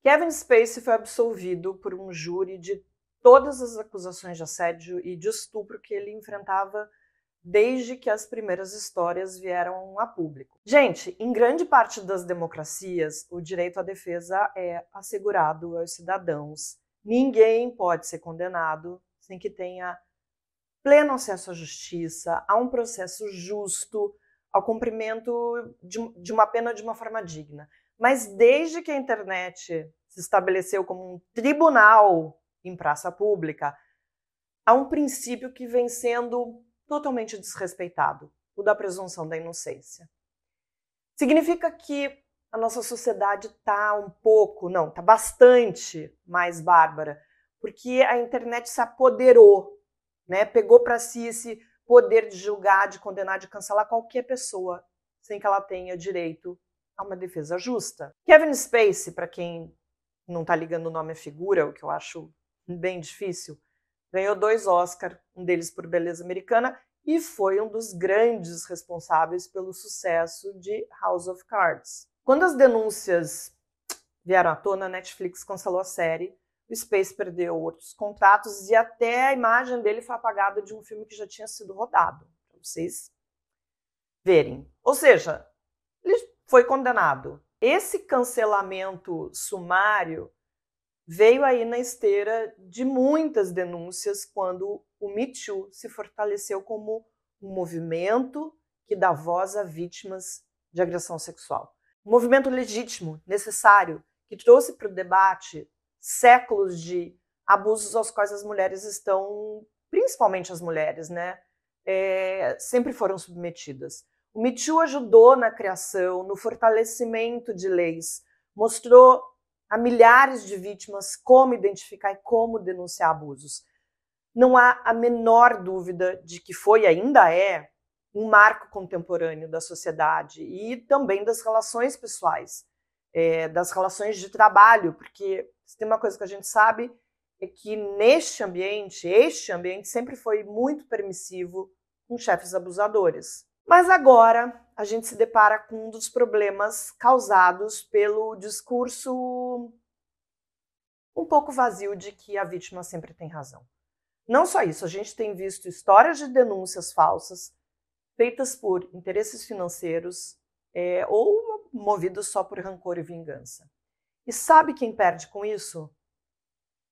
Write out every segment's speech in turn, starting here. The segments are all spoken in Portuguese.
Kevin Spacey foi absolvido por um júri de todas as acusações de assédio e de estupro que ele enfrentava desde que as primeiras histórias vieram a público. Gente, em grande parte das democracias, o direito à defesa é assegurado aos cidadãos. Ninguém pode ser condenado sem que tenha pleno acesso à justiça, a um processo justo, ao cumprimento de uma pena de uma forma digna. Mas desde que a internet se estabeleceu como um tribunal em praça pública, há um princípio que vem sendo totalmente desrespeitado, o da presunção da inocência. Significa que a nossa sociedade está está bastante mais bárbara, porque a internet se apoderou, né? Pegou para si esse poder de julgar, de condenar, de cancelar qualquer pessoa, sem que ela tenha direito a uma defesa justa. Kevin Spacey, para quem não está ligando o nome à figura, o que eu acho bem difícil, ganhou 2 Oscars, um deles por Beleza Americana, e foi um dos grandes responsáveis pelo sucesso de House of Cards. Quando as denúncias vieram à tona, a Netflix cancelou a série, o Spacey perdeu outros contratos e até a imagem dele foi apagada de um filme que já tinha sido rodado, para vocês verem. Ou seja, ele foi condenado. Esse cancelamento sumário veio aí na esteira de muitas denúncias quando o Me Too se fortaleceu como um movimento que dá voz a vítimas de agressão sexual. Um movimento legítimo, necessário, que trouxe para o debate séculos de abusos aos quais as mulheres estão, principalmente as mulheres, né, sempre foram submetidas. O Me Too ajudou na criação, no fortalecimento de leis, mostrou a milhares de vítimas como identificar e como denunciar abusos. Não há a menor dúvida de que foi e ainda é um marco contemporâneo da sociedade e também das relações pessoais, das relações de trabalho, porque se tem uma coisa que a gente sabe é que este ambiente sempre foi muito permissivo com chefes abusadores. Mas agora a gente se depara com um dos problemas causados pelo discurso um pouco vazio de que a vítima sempre tem razão. Não só isso, a gente tem visto histórias de denúncias falsas feitas por interesses financeiros ou movidos só por rancor e vingança. E sabe quem perde com isso?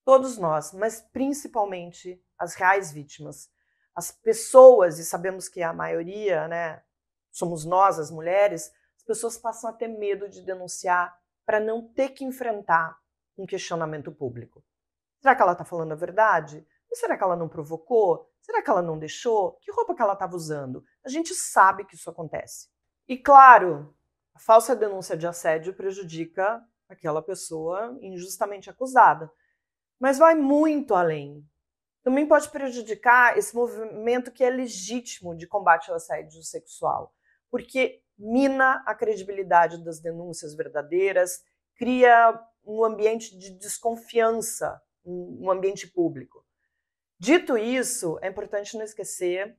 Todos nós, mas principalmente as reais vítimas. As pessoas, e sabemos que a maioria, né, somos nós, as mulheres, as pessoas passam a ter medo de denunciar para não ter que enfrentar um questionamento público. Será que ela está falando a verdade? E será que ela não provocou? Será que ela não deixou? Que roupa que ela estava usando? A gente sabe que isso acontece. E claro, a falsa denúncia de assédio prejudica aquela pessoa injustamente acusada. Mas vai muito além. Também pode prejudicar esse movimento que é legítimo de combate ao assédio sexual, porque mina a credibilidade das denúncias verdadeiras, cria um ambiente de desconfiança, um ambiente público. Dito isso, é importante não esquecer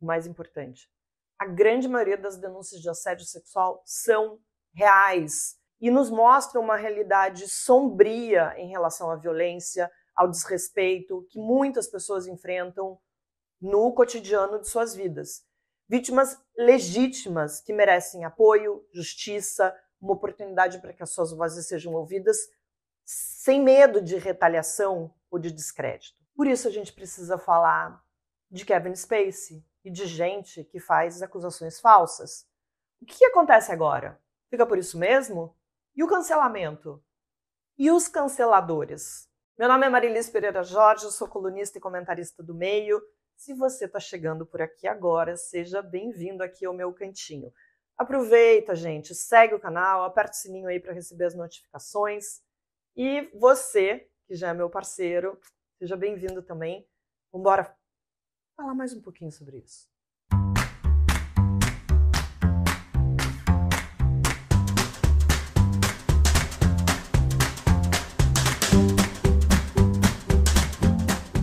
o mais importante. A grande maioria das denúncias de assédio sexual são reais e nos mostram uma realidade sombria em relação à violência, ao desrespeito que muitas pessoas enfrentam no cotidiano de suas vidas. Vítimas legítimas que merecem apoio, justiça, uma oportunidade para que as suas vozes sejam ouvidas sem medo de retaliação ou de descrédito. Por isso a gente precisa falar de Kevin Spacey e de gente que faz acusações falsas. O que acontece agora? Fica por isso mesmo? E o cancelamento? E os canceladores? Meu nome é Marilis Pereira Jorge, eu sou colunista e comentarista do Meio. Se você está chegando por aqui agora, seja bem-vindo aqui ao meu cantinho. Aproveita, gente, segue o canal, aperta o sininho aí para receber as notificações. E você, que já é meu parceiro, seja bem-vindo também. Vamos embora falar mais um pouquinho sobre isso.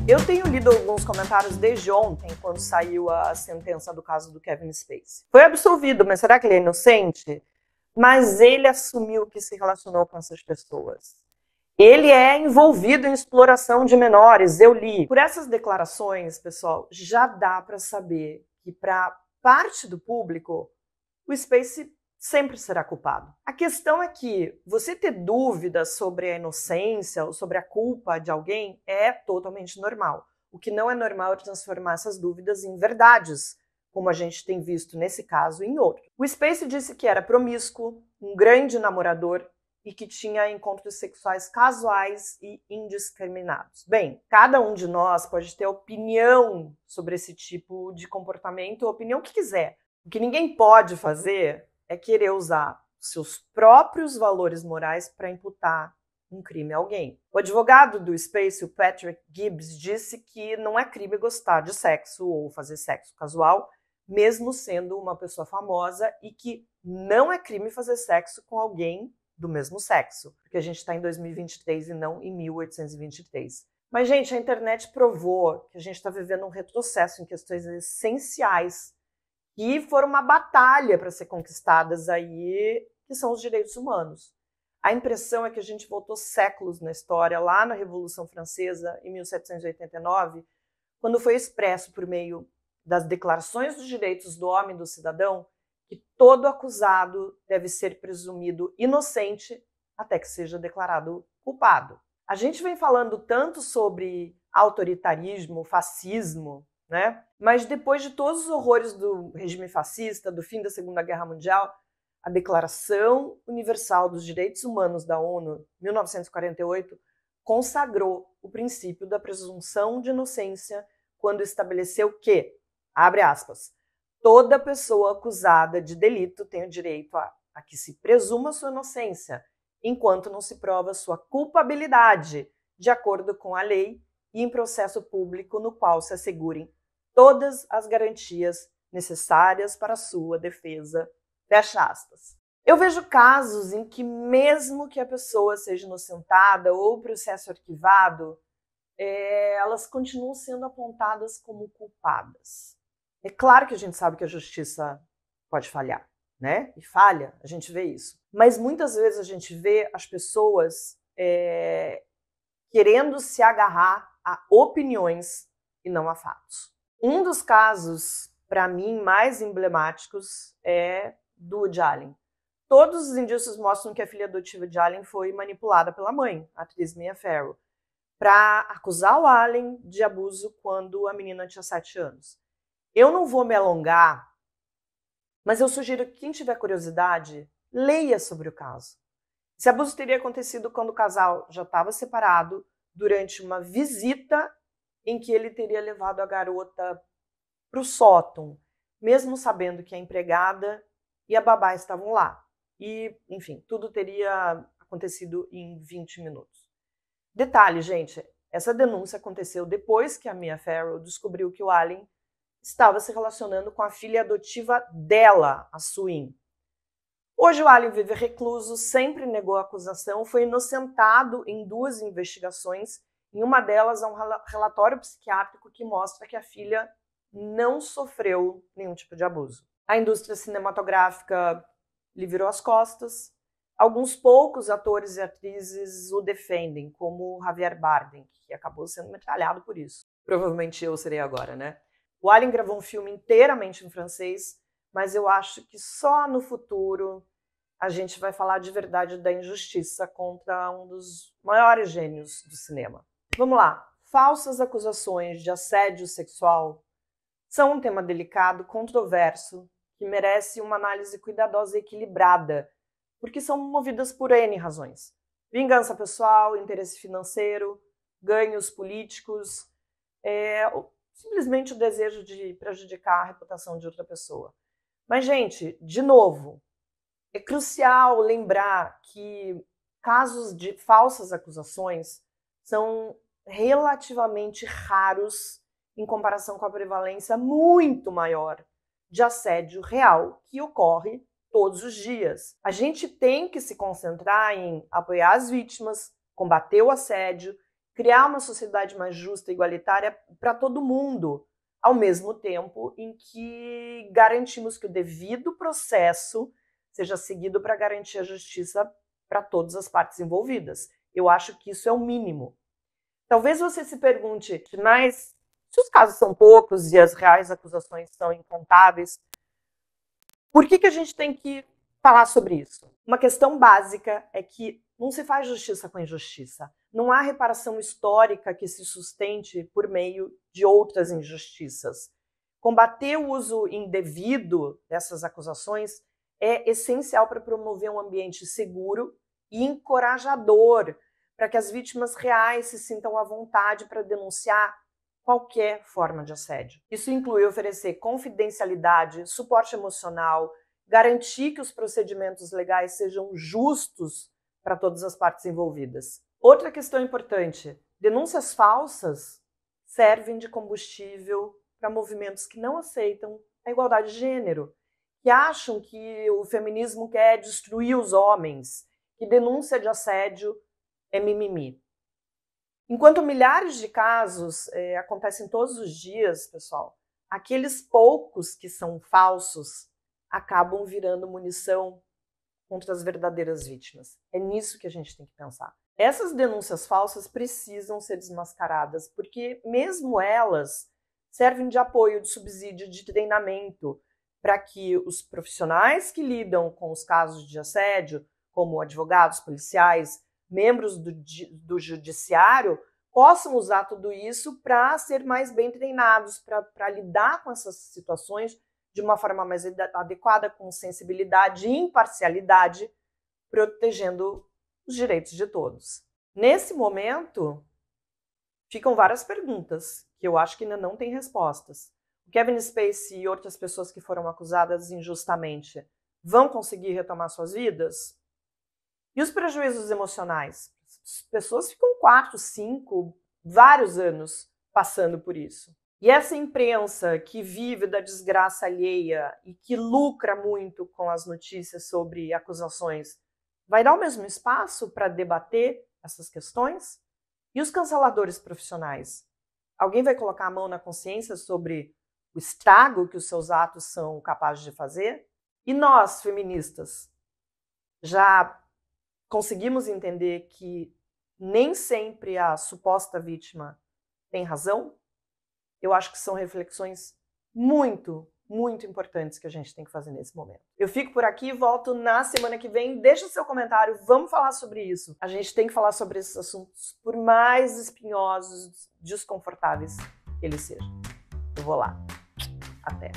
Eu tenho lido alguns comentários desde ontem, quando saiu a sentença do caso do Kevin Spacey. Foi absolvido, mas será que ele é inocente? Mas ele assumiu que se relacionou com essas pessoas. Ele é envolvido em exploração de menores, eu li. Por essas declarações, pessoal, já dá para saber que para parte do público, o Spacey sempre será culpado. A questão é que você ter dúvidas sobre a inocência ou sobre a culpa de alguém é totalmente normal. O que não é normal é transformar essas dúvidas em verdades, como a gente tem visto nesse caso e em outro. O Spacey disse que era promíscuo, um grande namorador e que tinha encontros sexuais casuais e indiscriminados. Bem, cada um de nós pode ter opinião sobre esse tipo de comportamento, a opinião que quiser. O que ninguém pode fazer é querer usar seus próprios valores morais para imputar um crime a alguém. O advogado do Spacey, o Patrick Gibbs, disse que não é crime gostar de sexo ou fazer sexo casual, mesmo sendo uma pessoa famosa, e que não é crime fazer sexo com alguém do mesmo sexo, porque a gente está em 2023 e não em 1823. Mas, gente, a internet provou que a gente está vivendo um retrocesso em questões essenciais que foram uma batalha para ser conquistadas aí, que são os direitos humanos. A impressão é que a gente voltou séculos na história, lá na Revolução Francesa, em 1789, quando foi expresso por meio das declarações dos direitos do homem e do cidadão que todo acusado deve ser presumido inocente até que seja declarado culpado. A gente vem falando tanto sobre autoritarismo, fascismo, né? Mas depois de todos os horrores do regime fascista, do fim da Segunda Guerra Mundial, a Declaração Universal dos Direitos Humanos da ONU, 1948, consagrou o princípio da presunção de inocência quando estabeleceu que, abre aspas, toda pessoa acusada de delito tem o direito a que se presuma sua inocência, enquanto não se prova sua culpabilidade, de acordo com a lei e em processo público no qual se assegurem todas as garantias necessárias para a sua defesa. Fecha aspas. Eu vejo casos em que, mesmo que a pessoa seja inocentada ou o processo arquivado, elas continuam sendo apontadas como culpadas. É claro que a gente sabe que a justiça pode falhar, né? E falha, a gente vê isso. Mas muitas vezes a gente vê as pessoas querendo se agarrar a opiniões e não a fatos. Um dos casos, para mim, mais emblemáticos é do Woody Allen. Todos os indícios mostram que a filha adotiva de Allen foi manipulada pela mãe, a atriz Mia Farrow, para acusar o Allen de abuso quando a menina tinha 7 anos. Eu não vou me alongar, mas eu sugiro que quem tiver curiosidade, leia sobre o caso. Esse abuso teria acontecido quando o casal já estava separado, durante uma visita em que ele teria levado a garota para o sótão, mesmo sabendo que a empregada e a babá estavam lá. E, enfim, tudo teria acontecido em 20 minutos. Detalhe, gente, essa denúncia aconteceu depois que a Mia Farrow descobriu que o Allen estava se relacionando com a filha adotiva dela, a Suin. Hoje o Allen vive recluso, sempre negou a acusação, foi inocentado em 2 investigações. Em uma delas há um relatório psiquiátrico que mostra que a filha não sofreu nenhum tipo de abuso. A indústria cinematográfica lhe virou as costas. Alguns poucos atores e atrizes o defendem, como Javier Bardem, que acabou sendo metralhado por isso. Provavelmente eu serei agora, né? O Allen gravou um filme inteiramente em francês, mas eu acho que só no futuro a gente vai falar de verdade da injustiça contra um dos maiores gênios do cinema. Vamos lá. Falsas acusações de assédio sexual são um tema delicado, controverso, que merece uma análise cuidadosa e equilibrada, porque são movidas por N razões. Vingança pessoal, interesse financeiro, ganhos políticos, simplesmente o desejo de prejudicar a reputação de outra pessoa. Mas, gente, de novo, é crucial lembrar que casos de falsas acusações são relativamente raros em comparação com a prevalência muito maior de assédio real que ocorre todos os dias. A gente tem que se concentrar em apoiar as vítimas, combater o assédio, criar uma sociedade mais justa e igualitária para todo mundo, ao mesmo tempo em que garantimos que o devido processo seja seguido para garantir a justiça para todas as partes envolvidas. Eu acho que isso é o mínimo. Talvez você se pergunte, mas se os casos são poucos e as reais acusações são incontáveis, por que a gente tem que falar sobre isso? Uma questão básica é que não se faz justiça com injustiça. Não há reparação histórica que se sustente por meio de outras injustiças. Combater o uso indevido dessas acusações é essencial para promover um ambiente seguro e encorajador para que as vítimas reais se sintam à vontade para denunciar qualquer forma de assédio. Isso inclui oferecer confidencialidade, suporte emocional, garantir que os procedimentos legais sejam justos para todas as partes envolvidas. Outra questão importante: denúncias falsas servem de combustível para movimentos que não aceitam a igualdade de gênero, que acham que o feminismo quer destruir os homens, que denúncia de assédio é mimimi. Enquanto milhares de casos acontecem todos os dias, pessoal, aqueles poucos que são falsos acabam virando munição contra as verdadeiras vítimas. É nisso que a gente tem que pensar. Essas denúncias falsas precisam ser desmascaradas, porque mesmo elas servem de apoio, de subsídio, de treinamento para que os profissionais que lidam com os casos de assédio, como advogados, policiais, membros do judiciário, possam usar tudo isso para ser mais bem treinados, para lidar com essas situações de uma forma mais adequada, com sensibilidade e imparcialidade, protegendo os direitos de todos. Nesse momento, ficam várias perguntas que eu acho que ainda não têm respostas. O Kevin Spacey e outras pessoas que foram acusadas injustamente vão conseguir retomar suas vidas? E os prejuízos emocionais? As pessoas ficam 4, 5, vários anos passando por isso. E essa imprensa que vive da desgraça alheia e que lucra muito com as notícias sobre acusações, vai dar o mesmo espaço para debater essas questões? E os canceladores profissionais? Alguém vai colocar a mão na consciência sobre o estrago que os seus atos são capazes de fazer? E nós, feministas, já conseguimos entender que nem sempre a suposta vítima tem razão? Eu acho que são reflexões muito importantes que a gente tem que fazer nesse momento. Eu fico por aqui, volto na semana que vem. Deixa seu comentário, vamos falar sobre isso. A gente tem que falar sobre esses assuntos, por mais espinhosos, desconfortáveis que eles sejam. Eu vou lá. Até.